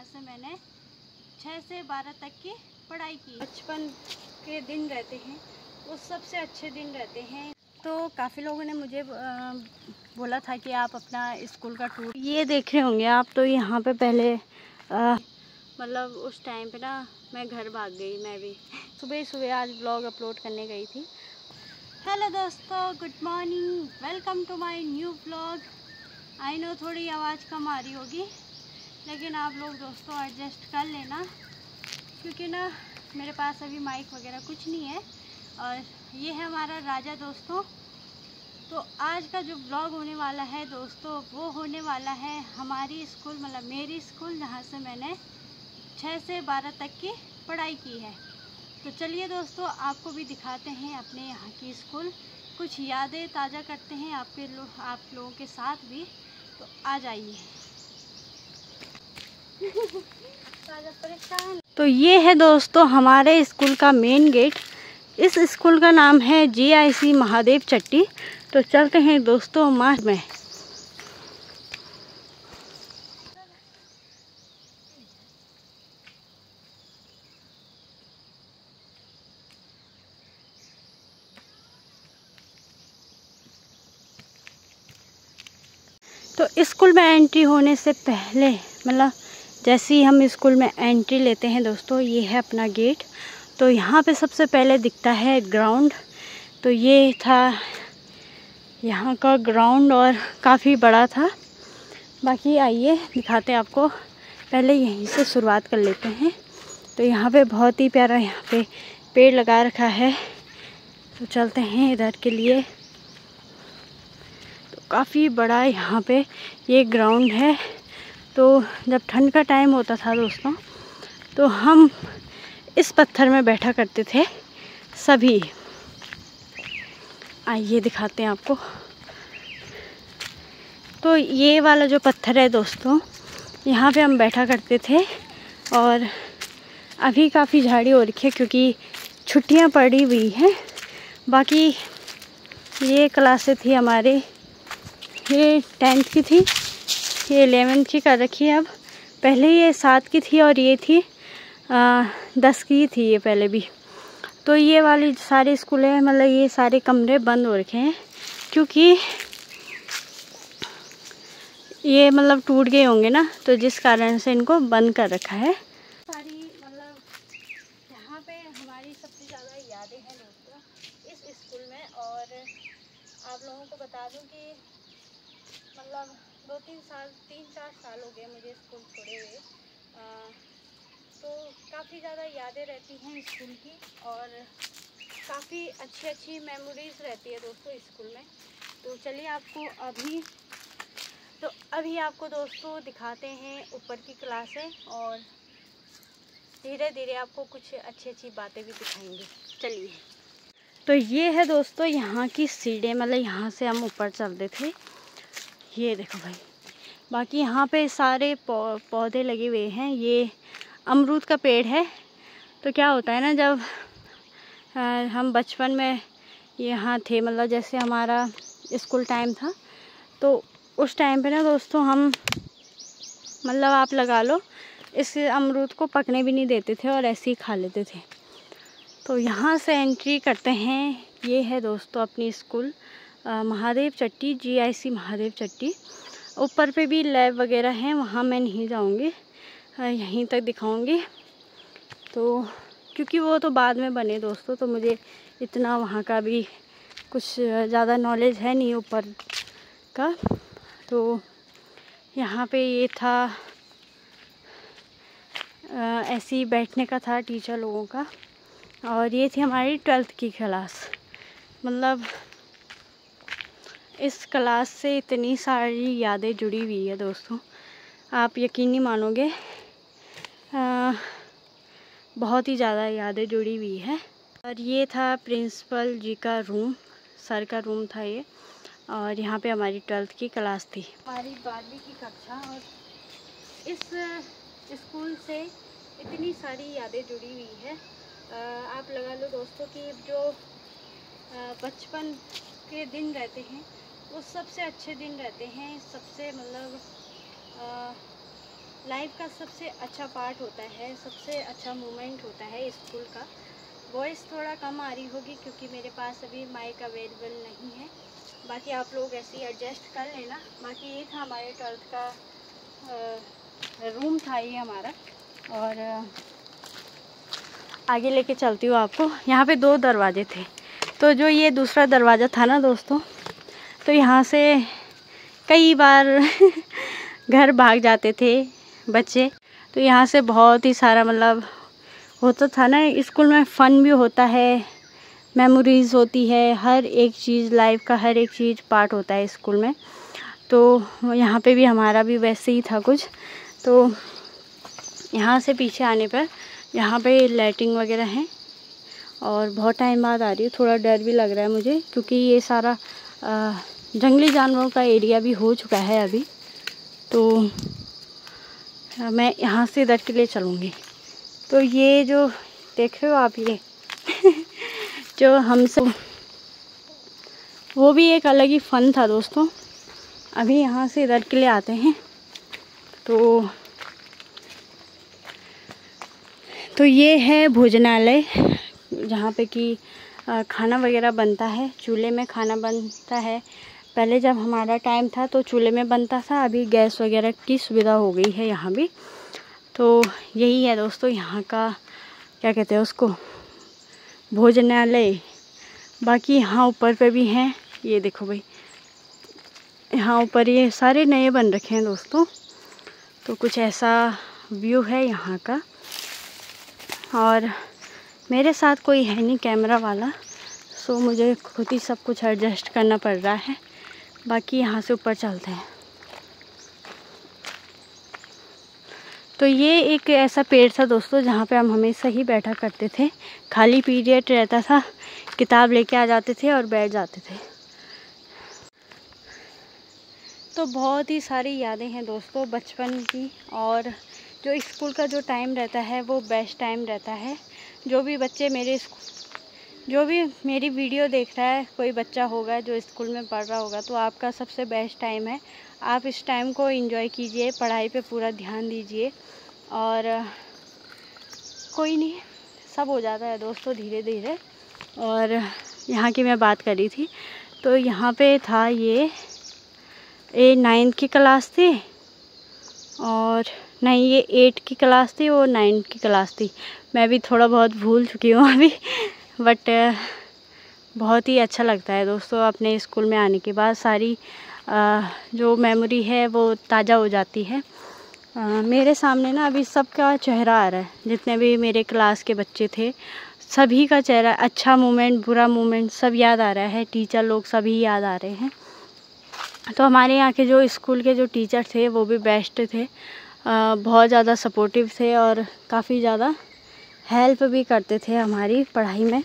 से मैंने 6 से 12 तक की पढ़ाई की। बचपन के दिन रहते हैं वो सबसे अच्छे दिन रहते हैं। तो काफ़ी लोगों ने मुझे बोला था कि आप अपना स्कूल का टूर ये देख रहे होंगे आप। तो यहाँ पे पहले मतलब उस टाइम पे ना मैं घर भाग गई। मैं भी सुबह सुबह आज ब्लॉग अपलोड करने गई थी। हेलो दोस्तों, good morning, welcome to my new blog. I know थोड़ी आवाज़ कम आ रही होगी, लेकिन आप लोग दोस्तों एडजस्ट कर लेना, क्योंकि ना मेरे पास अभी माइक वगैरह कुछ नहीं है। और ये है हमारा राजा दोस्तों। तो आज का जो ब्लॉग होने वाला है दोस्तों, वो होने वाला है हमारी स्कूल, मतलब मेरी स्कूल, जहाँ से मैंने 6 से 12 तक की पढ़ाई की है। तो चलिए दोस्तों, आपको भी दिखाते हैं अपने यहाँ की स्कूल, कुछ यादें ताज़ा करते हैं आप लोगों के साथ भी। तो आ जाइए। परेशान। तो ये है दोस्तों हमारे स्कूल का मेन गेट। इस स्कूल का नाम है GIC महादेव चट्टी। तो चलते हैं दोस्तों मार्च में। तो स्कूल में एंट्री होने से पहले, मतलब जैसे ही हम स्कूल में एंट्री लेते हैं दोस्तों, ये है अपना गेट। तो यहाँ पे सबसे पहले दिखता है ग्राउंड। तो ये था यहाँ का ग्राउंड और काफ़ी बड़ा था। बाकी आइए दिखाते हैं आपको, पहले यहीं से शुरुआत कर लेते हैं। तो यहाँ पे बहुत ही प्यारा यहाँ पे पेड़ लगा रखा है। तो चलते हैं इधर के लिए। तो काफ़ी बड़ा यहाँ पे ये ग्राउंड है। तो जब ठंड का टाइम होता था दोस्तों, तो हम इस पत्थर में बैठा करते थे सभी। आइए दिखाते हैं आपको। तो ये वाला जो पत्थर है दोस्तों, यहाँ पे हम बैठा करते थे। और अभी काफ़ी झाड़ी हो रखी है क्योंकि छुट्टियाँ पड़ी हुई हैं। बाकी ये क्लासें थी हमारे, ये 10th की थी, ये 11th की कर रखी है अब। पहले ये 7 की थी और ये थी 10 की थी ये पहले भी। तो ये वाली सारे स्कूल है, मतलब ये सारे कमरे बंद हो रखे हैं क्योंकि ये मतलब टूट गए होंगे ना, तो जिस कारण से इनको बंद कर रखा है। सारी मतलब यहाँ पे हमारी सबसे ज़्यादा यादें हैं दोस्तों इस स्कूल में। और आप लोगों को बता दूं कि मतलब 3-4 साल हो गए मुझे स्कूल छोड़े हुए। तो काफ़ी ज़्यादा यादें रहती हैं स्कूल की, और काफ़ी अच्छी मेमोरीज़ रहती है दोस्तों स्कूल में। तो चलिए अभी आपको दोस्तों दिखाते हैं ऊपर की क्लासें, और धीरे धीरे आपको कुछ अच्छी बातें भी दिखाएंगे। चलिए। तो ये है दोस्तों यहाँ की सीढ़ी, मतलब यहाँ से हम ऊपर चलते थे। ये देखो भाई, बाकी यहाँ पे सारे पौधे लगे हुए हैं। ये अमरूद का पेड़ है। तो क्या होता है ना, जब हम बचपन में यहाँ थे, मतलब जैसे हमारा स्कूल टाइम था, तो उस टाइम पे ना दोस्तों हम, मतलब आप लगा लो, इस अमरूद को पकने भी नहीं देते थे और ऐसे ही खा लेते थे। तो यहाँ से एंट्री करते हैं। ये है दोस्तों अपनी स्कूल महादेव चट्टी, GIC महादेव चट्टी। ऊपर पे भी लैब वगैरह हैं, वहाँ मैं नहीं जाऊँगी, यहीं तक दिखाऊँगी। तो क्योंकि वो तो बाद में बने दोस्तों, तो मुझे इतना वहाँ का भी कुछ ज़्यादा नॉलेज है नहीं ऊपर का। तो यहाँ पे ये था, ऐसे ही बैठने का था टीचर लोगों का। और ये थी हमारी 12th की क्लास। मतलब इस क्लास से इतनी सारी यादें जुड़ी हुई है दोस्तों, आप यकीन नहीं मानोगे। बहुत ही ज़्यादा यादें जुड़ी हुई है। और ये था प्रिंसिपल जी का रूम, सर का रूम था ये। और यहाँ पे हमारी 12th की क्लास थी, हमारी 12वीं की कक्षा। और इस स्कूल से इतनी सारी यादें जुड़ी हुई है। आप लगा लो दोस्तों कि जो बचपन के दिन रहते हैं वो सबसे अच्छे दिन रहते हैं, सबसे मतलब लाइफ का सबसे अच्छा पार्ट होता है, सबसे अच्छा मोमेंट होता है स्कूल का। वॉइस थोड़ा कम आ रही होगी क्योंकि मेरे पास अभी माइक अवेलेबल नहीं है, बाकी आप लोग ऐसे ही एडजस्ट कर लेना। बाकी ये था हमारे 12th का रूम था ये हमारा, और आगे लेके चलती हूँ आपको। यहाँ पे 2 दरवाजे थे, तो जो ये दूसरा दरवाज़ा था ना दोस्तों, तो यहाँ से कई बार घर भाग जाते थे बच्चे। तो यहाँ से बहुत ही सारा मतलब होता था ना, स्कूल में फ़न भी होता है, मेमोरीज़ होती है, हर एक चीज़ लाइफ का हर एक चीज़ पार्ट होता है स्कूल में। तो यहाँ पे भी हमारा भी वैसे ही था कुछ। तो यहाँ से पीछे आने पर यहाँ पे लाइटिंग वगैरह है, और बहुत टाइम बाद आ रही है। थोड़ा डर भी लग रहा है मुझे क्योंकि ये सारा जंगली जानवरों का एरिया भी हो चुका है अभी। तो मैं यहाँ से इधर के लिए चलूँगी। तो ये जो देख रहे हो आप, ये जो हम सब, वो भी एक अलग ही फ़न था दोस्तों। अभी यहाँ से इधर के लिए आते हैं। तो ये है भोजनालय, जहाँ पे कि खाना वगैरह बनता है, चूल्हे में खाना बनता है। पहले जब हमारा टाइम था तो चूल्हे में बनता था, अभी गैस वगैरह की सुविधा हो गई है यहाँ भी। तो यही है दोस्तों यहाँ का, क्या कहते हैं उसको, भोजनालय। बाकी यहाँ ऊपर पे भी हैं, ये देखो भाई, यहाँ ऊपर ये सारे नए बन रखे हैं दोस्तों। तो कुछ ऐसा व्यू है यहाँ का, और मेरे साथ कोई है नहीं कैमरा वाला, सो मुझे खुद ही सब कुछ एडजस्ट करना पड़ रहा है। बाकी यहाँ से ऊपर चलते हैं। तो ये एक ऐसा पेड़ था दोस्तों जहाँ पे हम हमेशा ही बैठा करते थे। खाली पीरियड रहता था, किताब लेके आ जाते थे और बैठ जाते थे। तो बहुत ही सारी यादें हैं दोस्तों बचपन की, और जो स्कूल का जो टाइम रहता है वो बेस्ट टाइम रहता है। जो भी बच्चे जो भी मेरी वीडियो देख रहा है, कोई बच्चा होगा जो स्कूल में पढ़ रहा होगा, तो आपका सबसे बेस्ट टाइम है। आप इस टाइम को एंजॉय कीजिए, पढ़ाई पे पूरा ध्यान दीजिए, और कोई नहीं, सब हो जाता है दोस्तों धीरे धीरे। और यहाँ की मैं बात कर रही थी, तो यहाँ पे था ये 9th की क्लास थी, और नहीं ये 8 की क्लास थी, वो 9 की क्लास थी। मैं भी थोड़ा बहुत भूल चुकी हूँ अभी, बट बहुत ही अच्छा लगता है दोस्तों अपने स्कूल में आने के बाद। सारी जो मेमोरी है वो ताज़ा हो जाती है। मेरे सामने ना अभी सबका चेहरा आ रहा है, जितने भी मेरे क्लास के बच्चे थे सभी का चेहरा, अच्छा मोमेंट बुरा मोमेंट सब याद आ रहा है। टीचर लोग सभी याद आ रहे हैं। तो हमारे यहाँ के जो स्कूल के जो टीचर थे वो भी बेस्ट थे, बहुत ज़्यादा सपोर्टिव थे और काफ़ी ज़्यादा हेल्प भी करते थे हमारी पढ़ाई में।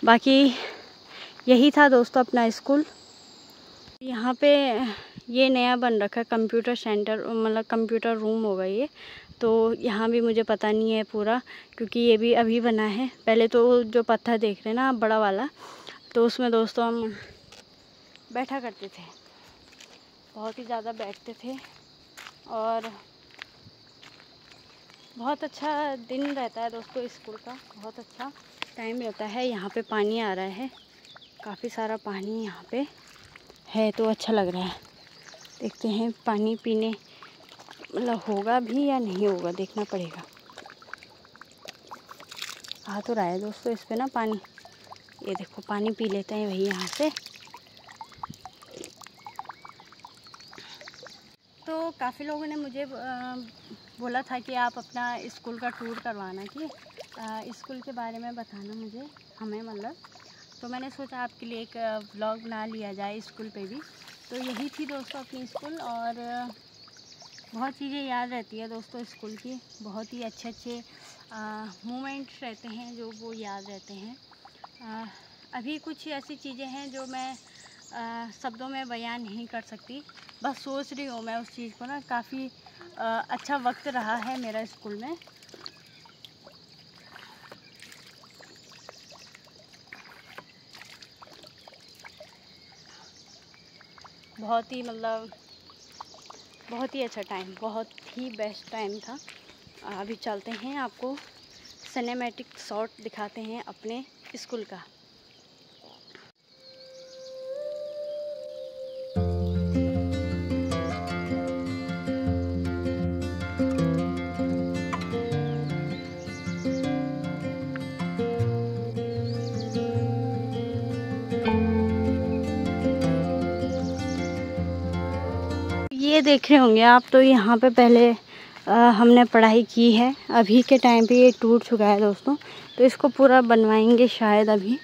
बाकी यही था दोस्तों अपना स्कूल। यहाँ पे ये नया बन रखा है कंप्यूटर सेंटर, मतलब कंप्यूटर रूम होगा ये। तो यहाँ भी मुझे पता नहीं है पूरा, क्योंकि ये भी अभी बना है। पहले तो जो पत्थर देख रहे हैं ना बड़ा वाला, तो उसमें दोस्तों हम बैठा करते थे, बहुत ही ज़्यादा बैठते थे, और बहुत अच्छा दिन रहता है दोस्तों स्कूल का, बहुत अच्छा टाइम रहता है। यहाँ पे पानी आ रहा है, काफ़ी सारा पानी यहाँ पे है, तो अच्छा लग रहा है। देखते हैं पानी पीने मतलब होगा भी या नहीं होगा, देखना पड़ेगा। आ तो रहा है दोस्तों इस पे ना पानी, ये देखो पानी पी लेते हैं वही यहाँ से। तो काफ़ी लोगों ने मुझे बोला था कि आप अपना स्कूल का टूर करवाना, कि स्कूल के बारे में बताना मुझे, हमें मतलब। तो मैंने सोचा आपके लिए एक व्लॉग बना लिया जाए स्कूल पे भी। तो यही थी दोस्तों अपनी स्कूल, और बहुत चीज़ें याद रहती है दोस्तों स्कूल की, बहुत ही अच्छे अच्छे मोमेंट्स रहते हैं जो वो याद रहते हैं। अभी कुछ ऐसी चीज़ें हैं जो मैं शब्दों में बयान नहीं कर सकती, बस सोच रही हूँ मैं उस चीज़ को ना। काफ़ी अच्छा वक्त रहा है मेरा स्कूल में। बहुत ही मतलब बहुत ही अच्छा टाइम, बहुत ही बेस्ट टाइम था। अभी चलते हैं, आपको सिनेमैटिक शॉट दिखाते हैं अपने स्कूल का। ये देख रहे होंगे आप, तो यहाँ पे पहले हमने पढ़ाई की है। अभी के टाइम पे ये टूट चुका है दोस्तों, तो इसको पूरा बनवाएंगे शायद अभी।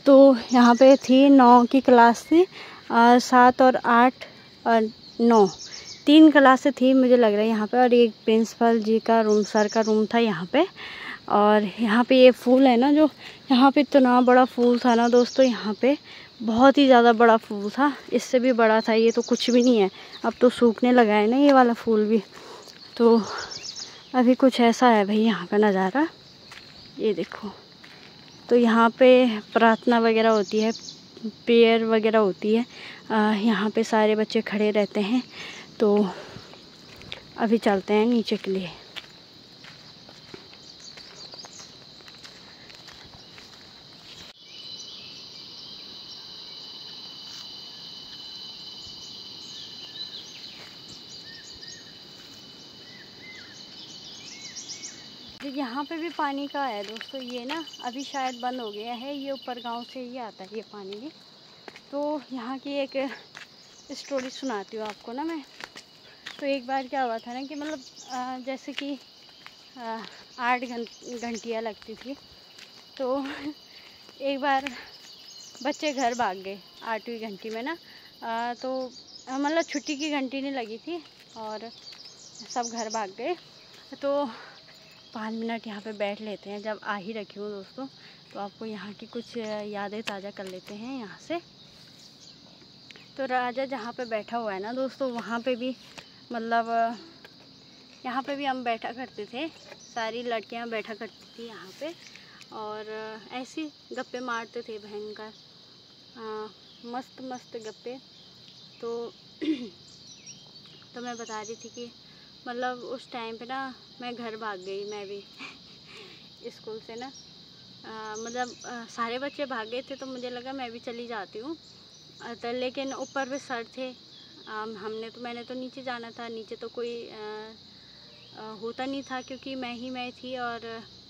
तो यहाँ पे थी 9 की क्लास थी, 7 और 8 और 9, 3 क्लासें थी मुझे लग रहा है यहाँ पे। और एक प्रिंसिपल जी का रूम, सर का रूम था यहाँ पे। और यहाँ पे ये फूल है ना, जो यहाँ पे इतना बड़ा फूल था ना दोस्तों, यहाँ पे बहुत ही ज़्यादा बड़ा फूल था, इससे भी बड़ा था। ये तो कुछ भी नहीं है, अब तो सूखने लगा है ना ये वाला फूल भी। तो अभी कुछ ऐसा है भाई यहाँ का नज़ारा, ये देखो। तो यहाँ पे प्रार्थना वगैरह होती है, प्रेयर वगैरह होती है। यहाँ पे सारे बच्चे खड़े रहते हैं। तो अभी चलते हैं नीचे के लिए। यहाँ पे भी पानी का है दोस्तों, ये ना अभी शायद बंद हो गया है। ये ऊपर गांव से ही आता है ये पानी भी। तो यहाँ की एक स्टोरी सुनाती हूँ आपको ना मैं। तो एक बार क्या हुआ था ना कि मतलब जैसे कि 8 घंटियाँ लगती थी। तो एक बार बच्चे घर भाग गए 8वीं घंटी में ना। तो मतलब छुट्टी की घंटी नहीं लगी थी और सब घर भाग गए। तो 5 मिनट यहाँ पे बैठ लेते हैं, जब आ ही रखी हूँ दोस्तों, तो आपको यहाँ की कुछ यादें ताज़ा कर लेते हैं यहाँ से। तो राजा जहाँ पे बैठा हुआ है ना दोस्तों, वहाँ पे भी मतलब यहाँ पे भी हम बैठा करते थे, सारी लड़कियाँ बैठा करती थी यहाँ पे। और ऐसे गप्पे मारते थे भयंकर, मस्त मस्त गप्पे। तो मैं बता रही थी कि मतलब उस टाइम पे ना मैं घर भाग गई, मैं भी स्कूल से ना। मतलब सारे बच्चे भाग गए थे, तो मुझे लगा मैं भी चली जाती हूँ। तो लेकिन ऊपर पे सर थे, मैंने तो नीचे जाना था। नीचे तो कोई होता नहीं था, क्योंकि मैं थी। और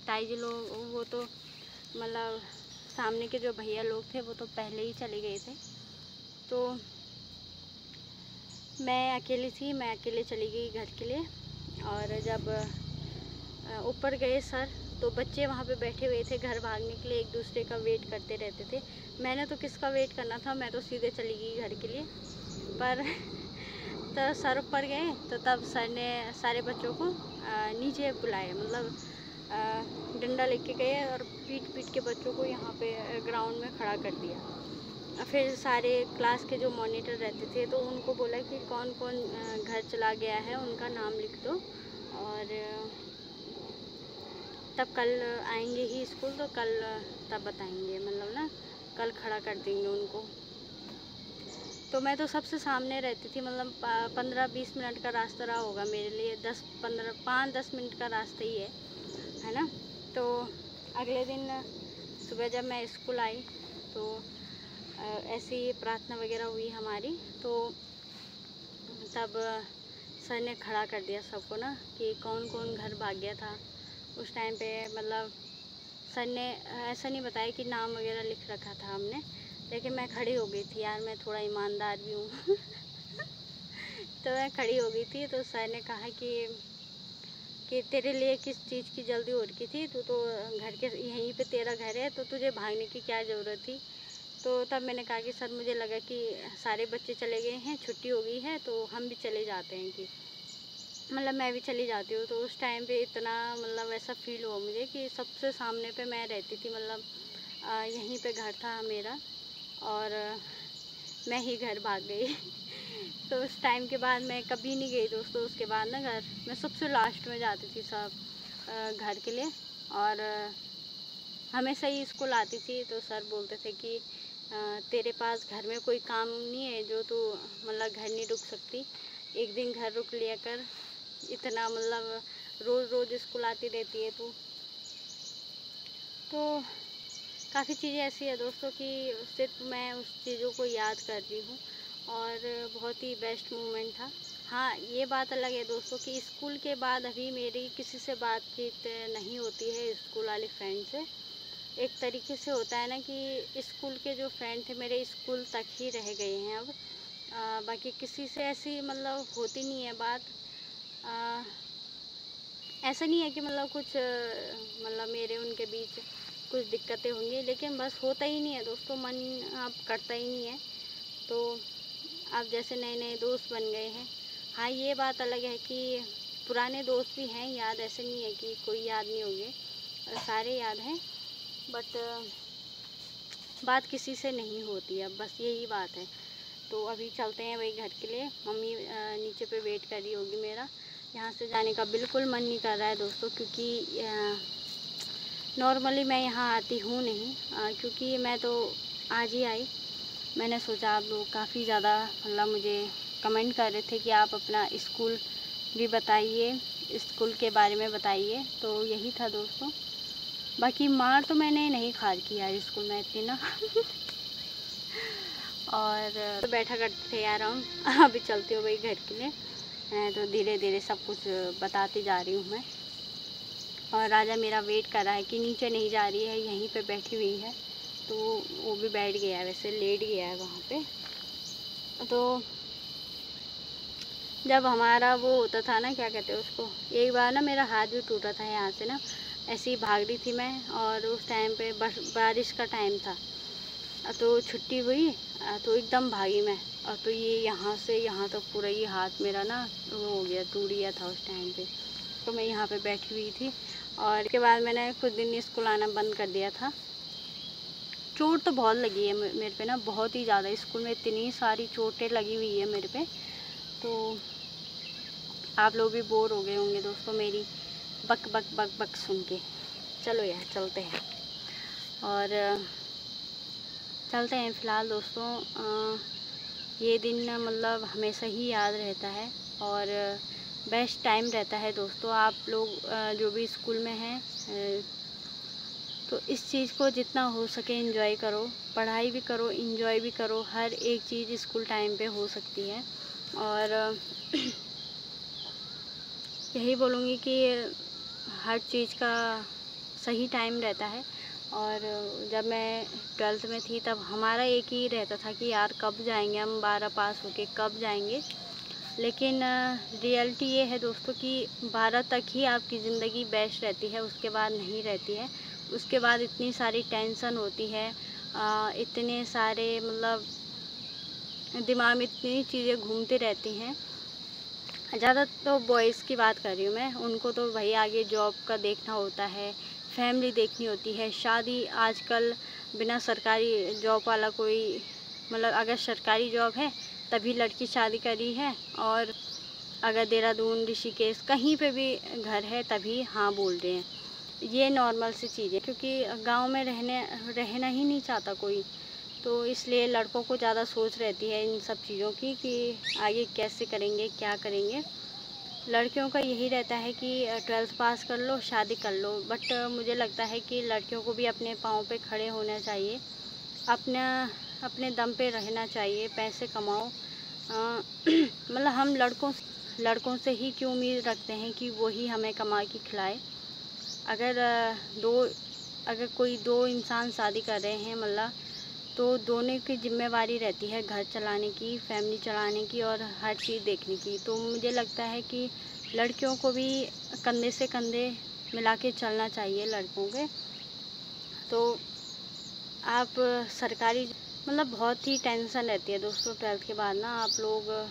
ताई जी लोग वो तो मतलब सामने के जो भैया लोग थे वो तो पहले ही चले गए थे। तो मैं अकेली थी, मैं अकेले चली गई घर के लिए। और जब ऊपर गए सर, तो बच्चे वहाँ पे बैठे हुए थे घर भागने के लिए, एक दूसरे का वेट करते रहते थे। मैंने तो किसका वेट करना था, मैं तो सीधे चली गई घर के लिए। पर तो सर ऊपर गए, तो तब सर ने सारे बच्चों को नीचे बुलाया, मतलब डंडा लेके गए और पीट के बच्चों को यहाँ पे ग्राउंड में खड़ा कर दिया। फिर सारे क्लास के जो मॉनिटर रहते थे, तो उनको बोला कि कौन कौन घर चला गया है उनका नाम लिख दो, और तब कल आएंगे ही स्कूल, तो कल तब बताएंगे, मतलब ना कल खड़ा कर देंगे उनको। तो मैं तो सबसे सामने रहती थी, मतलब 15-20 मिनट का रास्ता रहा होगा मेरे लिए, 5-10 मिनट का रास्ता ही है ना। तो अगले दिन सुबह जब मैं स्कूल आई, तो ऐसी प्रार्थना वगैरह हुई हमारी। तो तब सर ने खड़ा कर दिया सबको ना, कि कौन कौन घर भाग गया था उस टाइम पे। मतलब सर ने ऐसा नहीं बताया कि नाम वगैरह लिख रखा था हमने, लेकिन मैं खड़ी हो गई थी यार, मैं थोड़ा ईमानदार भी हूँ तो मैं खड़ी हो गई थी। तो सर ने कहा कि तेरे लिए किस चीज़ की जल्दी हो रही थी, तू तो घर के यहीं पे तेरा घर है, तो तुझे भागने की क्या ज़रूरत थी। तो तब मैंने कहा कि सर मुझे लगा कि सारे बच्चे चले गए हैं, छुट्टी हो गई है, तो हम भी चले जाते हैं, कि मतलब मैं भी चली जाती हूँ। तो उस टाइम पे इतना मतलब ऐसा फील हुआ मुझे कि सबसे सामने पे मैं रहती थी, मतलब यहीं पे घर था मेरा, और मैं ही घर भाग गई तो उस टाइम के बाद मैं कभी नहीं गई दोस्तों उसके बाद ना घर। मैं सबसे लास्ट में जाती थी सब घर के लिए। और हमेशा ही स्कूल आती थी, तो सर बोलते थे कि तेरे पास घर में कोई काम नहीं है जो तू मतलब घर नहीं रुक सकती, एक दिन घर रुक लिया कर, इतना मतलब रोज़ रोज़ स्कूल आती रहती है तो काफ़ी चीज़ें ऐसी है दोस्तों कि सिर्फ मैं उस चीज़ों को याद कर रही हूँ और बहुत ही बेस्ट मोमेंट था। हाँ, ये बात अलग है दोस्तों कि स्कूल के बाद अभी मेरी किसी से बातचीत नहीं होती है स्कूल वाले फ्रेंड से। एक तरीके से होता है ना कि स्कूल के जो फ्रेंड थे मेरे स्कूल तक ही रह गए हैं अब। बाकी किसी से ऐसी मतलब होती नहीं है बात। ऐसा नहीं है कि मतलब कुछ मतलब मेरे उनके बीच कुछ दिक्कतें होंगी, लेकिन बस होता ही नहीं है दोस्तों, मन अब करता ही नहीं है। तो अब जैसे नए नए दोस्त बन गए हैं। हाँ, ये बात अलग है कि पुराने दोस्त भी हैं याद, ऐसे नहीं है कि कोई याद नहीं होंगे, सारे याद हैं, बट बात किसी से नहीं होती है, बस यही बात है। तो अभी चलते हैं वही घर के लिए। मम्मी नीचे पे वेट कर रही होगी मेरा। यहाँ से जाने का बिल्कुल मन नहीं कर रहा है दोस्तों, क्योंकि नॉर्मली मैं यहाँ आती हूँ नहीं, क्योंकि मैं तो आज ही आई। मैंने सोचा आप लोग काफ़ी ज़्यादा मतलब मुझे कमेंट कर रहे थे कि आप अपना स्कूल भी बताइए, स्कूल के बारे में बताइए, तो यही था दोस्तों। बाकी मार तो मैंने नहीं खा की यार स्कूल में इतनी ना और तो बैठा करते थे यार हम। अभी चलती हूँ भाई घर के लिए, तो धीरे धीरे सब कुछ बताती जा रही हूँ मैं। और राजा मेरा वेट कर रहा है कि नीचे नहीं जा रही है, यहीं पे बैठी हुई है, तो वो भी बैठ गया है, वैसे लेट गया है वहाँ पे। तो जब हमारा वो होता था ना, क्या कहते हैं उसको, एक बार ना मेरा हाथ भी टूटा था यहाँ से ना, ऐसे ही भाग रही थी मैं, और उस टाइम पे बारिश का टाइम था, तो छुट्टी हुई, तो एकदम भागी मैं, और तो ये यहाँ से यहाँ तक पूरा ये हाथ मेरा ना वो हो गया, टूट गया था उस टाइम पे। तो मैं यहाँ पे बैठी हुई थी, और इसके बाद मैंने कुछ दिन स्कूल आना बंद कर दिया था। चोट तो बहुत लगी है मेरे पे ना, बहुत ही ज़्यादा। स्कूल में इतनी सारी चोटें लगी हुई है मेरे पे, तो आप लोग भी बोर हो गए होंगे दोस्तों मेरी बक बक बक बक सुन के। चलो यार चलते हैं, और चलते हैं फ़िलहाल दोस्तों। ये दिन मतलब हमेशा ही याद रहता है, और बेस्ट टाइम रहता है दोस्तों। आप लोग जो भी स्कूल में हैं, तो इस चीज़ को जितना हो सके एंजॉय करो, पढ़ाई भी करो, एंजॉय भी करो। हर एक चीज़ स्कूल टाइम पे हो सकती है, और यही बोलूँगी कि हर चीज़ का सही टाइम रहता है। और जब मैं 12th में थी तब हमारा एक ही रहता था कि यार कब जाएंगे हम 12 पास होके, कब जाएंगे। लेकिन रियलिटी ये है दोस्तों कि 12 तक ही आपकी ज़िंदगी बेस्ट रहती है, उसके बाद नहीं रहती है। उसके बाद इतनी सारी टेंशन होती है, इतने सारे मतलब दिमाग में इतनी चीज़ें घूमती रहती हैं। ज़्यादा तो बॉयज़ की बात कर रही हूँ मैं, उनको तो भाई आगे जॉब का देखना होता है, फैमिली देखनी होती है, शादी। आजकल बिना सरकारी जॉब वाला कोई, मतलब अगर सरकारी जॉब है तभी लड़की शादी करी है, और अगर देहरादून, ऋषिकेश कहीं पे भी घर है तभी हाँ बोल रहे हैं। ये नॉर्मल सी चीज़ है, क्योंकि गांव में रहना ही नहीं चाहता कोई, तो इसलिए लड़कों को ज़्यादा सोच रहती है इन सब चीज़ों की कि आगे कैसे करेंगे, क्या करेंगे। लड़कियों का यही रहता है कि 12th पास कर लो, शादी कर लो। बट मुझे लगता है कि लड़कियों को भी अपने पाँव पे खड़े होना चाहिए, अपने दम पे रहना चाहिए, पैसे कमाओ। मतलब हम लड़कों से ही क्यों उम्मीद रखते हैं कि वो ही हमें कमा के खिलाए। अगर कोई दो इंसान शादी कर रहे हैं मतलब, तो दोनों की जिम्मेवारी रहती है घर चलाने की, फैमिली चलाने की, और हर चीज़ देखने की। तो मुझे लगता है कि लड़कियों को भी कंधे से कंधे मिला के चलना चाहिए लड़कों के। तो आप सरकारी मतलब बहुत ही टेंशन रहती है दोस्तों 12th के बाद ना। आप लोग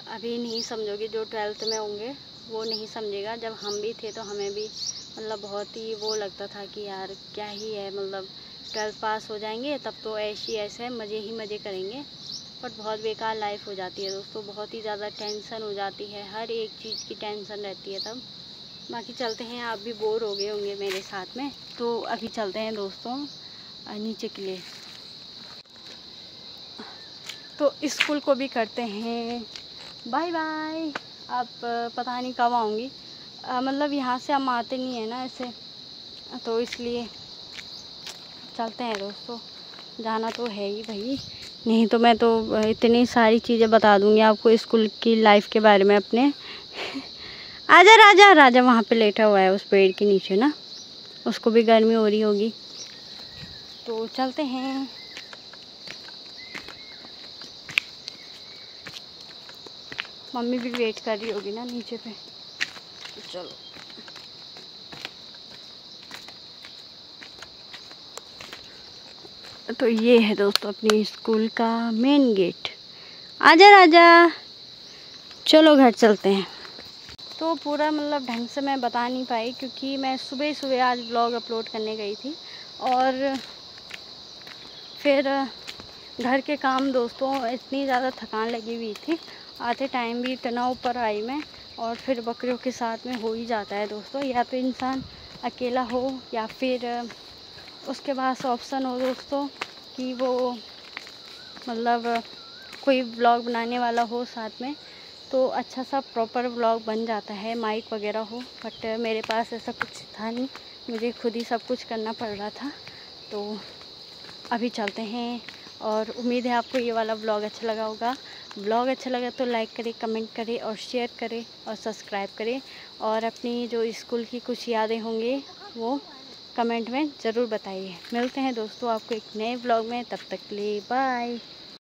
अभी नहीं समझोगे, जो 12th में होंगे वो नहीं समझेगा। जब हम भी थे तो हमें भी मतलब बहुत ही वो लगता था कि यार क्या ही है, मतलब 12th पास हो जाएंगे तब तो ऐसे मज़े ही मज़े करेंगे। बट बहुत बेकार लाइफ हो जाती है दोस्तों, बहुत ही ज़्यादा टेंशन हो जाती है, हर एक चीज़ की टेंशन रहती है तब। बाकी चलते हैं, आप भी बोर हो गए होंगे मेरे साथ में, तो अभी चलते हैं दोस्तों नीचे के लिए। तो स्कूल को भी करते हैं बाय बाय। आप पता नहीं कब आऊँगी, मतलब यहाँ से हम आते नहीं है ना ऐसे, तो इसलिए चलते हैं दोस्तों। जाना तो है ही भाई, नहीं तो मैं तो इतनी सारी चीज़ें बता दूँगी आपको स्कूल की लाइफ के बारे में अपने। आजा राजा, राजा वहाँ पे लेटा हुआ है उस पेड़ के नीचे ना, उसको भी गर्मी हो रही होगी, तो चलते हैं। मम्मी भी वेट कर रही होगी ना नीचे पे, तो चलो। तो ये है दोस्तों अपनी स्कूल का मेन गेट। आजा राजा, चलो घर चलते हैं। तो पूरा मतलब ढंग से मैं बता नहीं पाई क्योंकि मैं सुबह सुबह आज व्लॉग अपलोड करने गई थी और फिर घर के काम दोस्तों, इतनी ज़्यादा थकान लगी हुई थी, आते टाइम भी इतना ऊपर आई मैं, और फिर बकरियों के साथ में हो ही जाता है दोस्तों, या तो इंसान अकेला हो या फिर उसके पास ऑप्शन हो दोस्तों कि वो मतलब कोई व्लॉग बनाने वाला हो साथ में, तो अच्छा सा प्रॉपर व्लॉग बन जाता है, माइक वगैरह हो। बट मेरे पास ऐसा कुछ था नहीं, मुझे खुद ही सब कुछ करना पड़ रहा था। तो अभी चलते हैं और उम्मीद है आपको ये वाला व्लॉग अच्छा लगा होगा। व्लॉग अच्छा लगा तो लाइक करें, कमेंट करें और शेयर करें और सब्सक्राइब करें, और अपनी जो स्कूल की कुछ यादें होंगी वो कमेंट में ज़रूर बताइए। मिलते हैं दोस्तों आपको एक नए व्लॉग में, तब तक के लिए बाय।